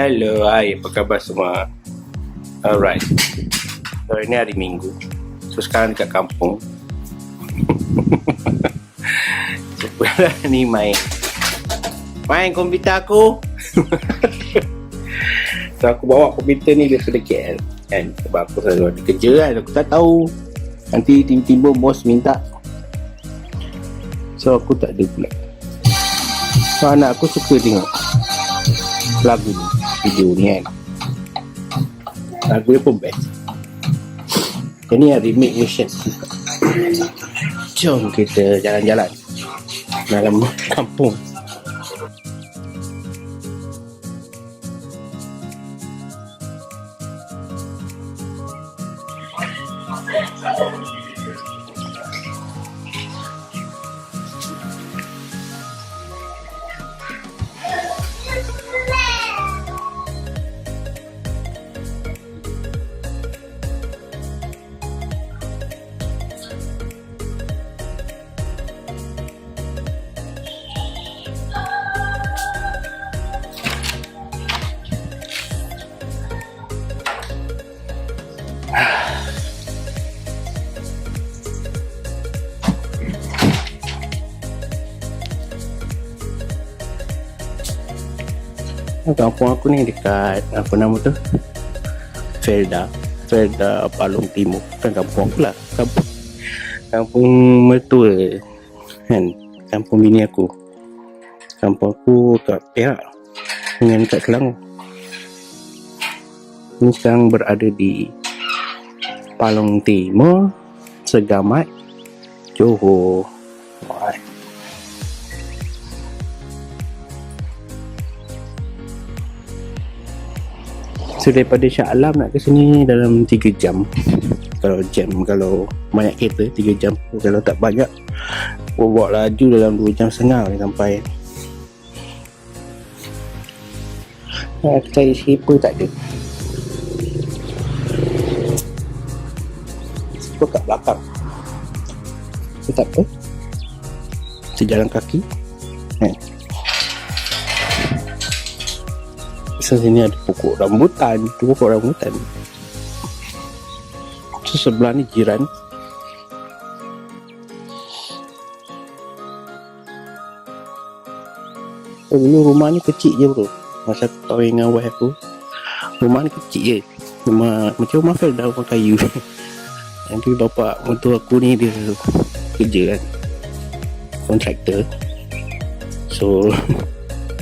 Hello, hai, apa khabar semua? Alright. So, ini hari Minggu. So, sekarang dekat kampung. So, ni main komputer aku. So, aku bawa komputer ni daripada KL kan? Sebab aku selalu ada kerja kan. Aku tak tahu nanti tiba-tiba bos minta. So, aku tak ada pula. So, anak aku suka tengok lagu ni, video ni kan. Lagu dia pun best. Ini remake version. Jom kita jalan-jalan dalam kampung. Kampung aku ni dekat apa nama tu? Felda Palong Timur. Bukan kampung aku lah. Kampung mertua kan. Kampung bini aku. Kampung aku kat Perak dengan kat Selangor. Ini sekarang berada di Palong Timur, Segamat, Johor. So daripada Shah Alam nak ke sini dalam 3 jam. Kalau banyak kereta 3 jam. Kalau tak banyak bawa laju dalam 2 jam setengah sampai. Cari skipper tak ada. Skipper kat belakang. So tak apa, kita jalan kaki So sini ada pokok rambutan. So sebelah ni jiran. So dulu rumah ni kecil je bro. Masa aku kahwin dengan wife aku, rumah ni kecil je. Macam rumah Felda, rumah kayu. Nanti bapak mentua aku ni dia kerja kan, kontraktor. So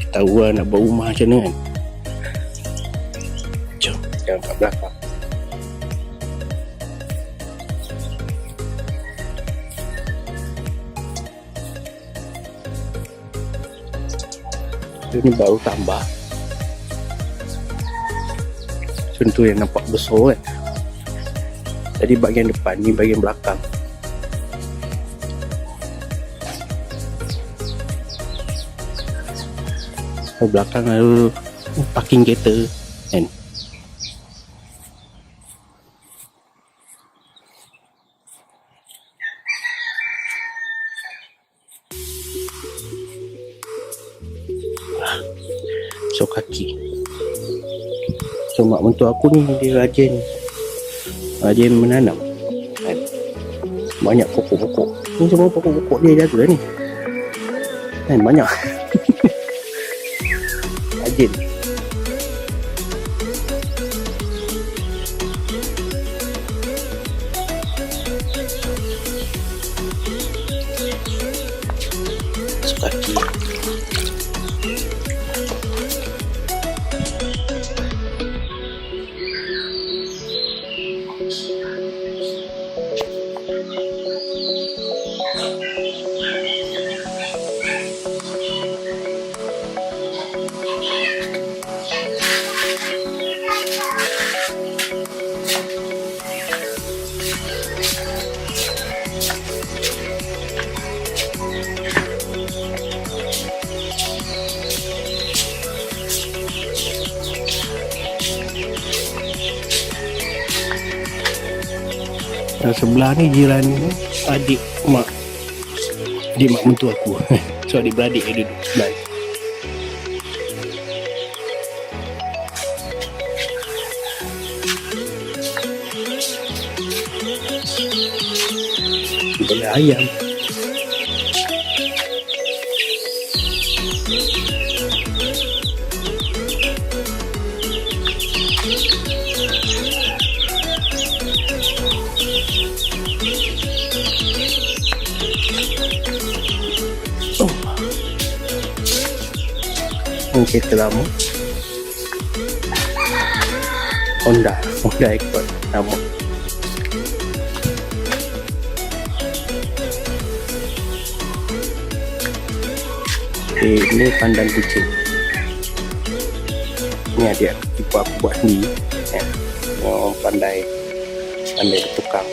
tahu lah nak buat rumah macam mana kan. Jom jalan kat belakang. Ini baru tambah. Contoh yang nampak besar kan. Jadi bahagian depan ni bahagian belakang. Belakang lalu parking kereta kan. So kaki. So mak mentua aku ni dia rajin menanam kan. Banyak pokok-pokok. Ni semua pokok-pokok dia jaga ni kan, banyak. Rajin. So kaki. Sebelah ni jiran adik mak mentua aku. So adik beradik dia duduk sebelah. oleh ayam. Kereta lama Honda ikut nama. Ini kandang kucing. Ini adik tipu aku buat sendiri ya. Yang pandai bertukang.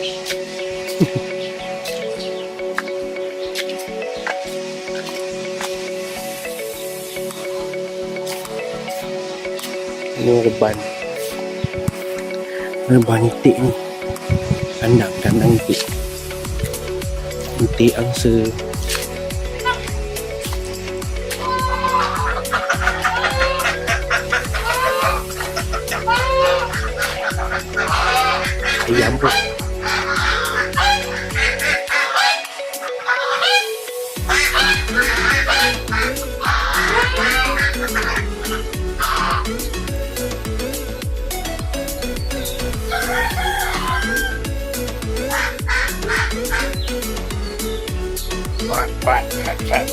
Ini reban itik ni, kandang itik angsa. Ayam pun Fat.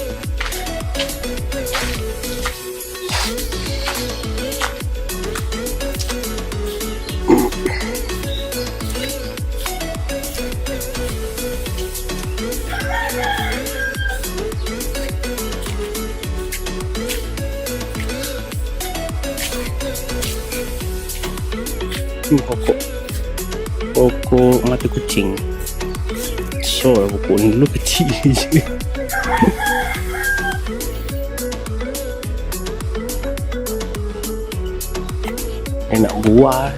Pokok mata kucing. So pokok ni dulu kecil je. Nak buah.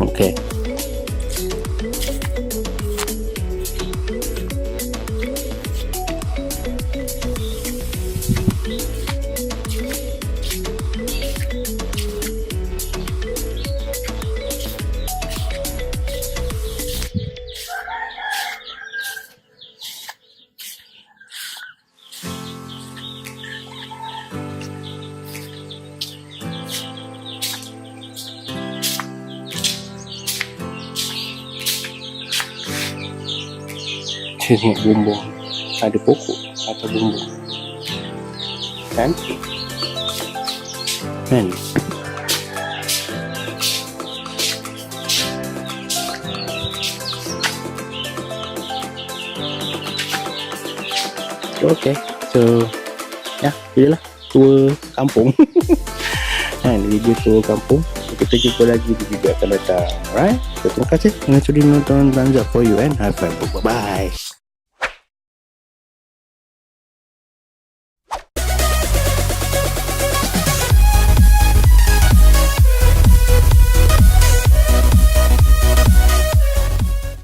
Okay. Tengok bumbung, ada pokok atau bumbung, cantik kan? Okay, so ya, inilah tour kampung. Kan, video tour kampung. Kita jumpa lagi di video akan datang. Alright, so terima kasih kerana sudi menonton. Thumbs up for you and high five. Bye bye.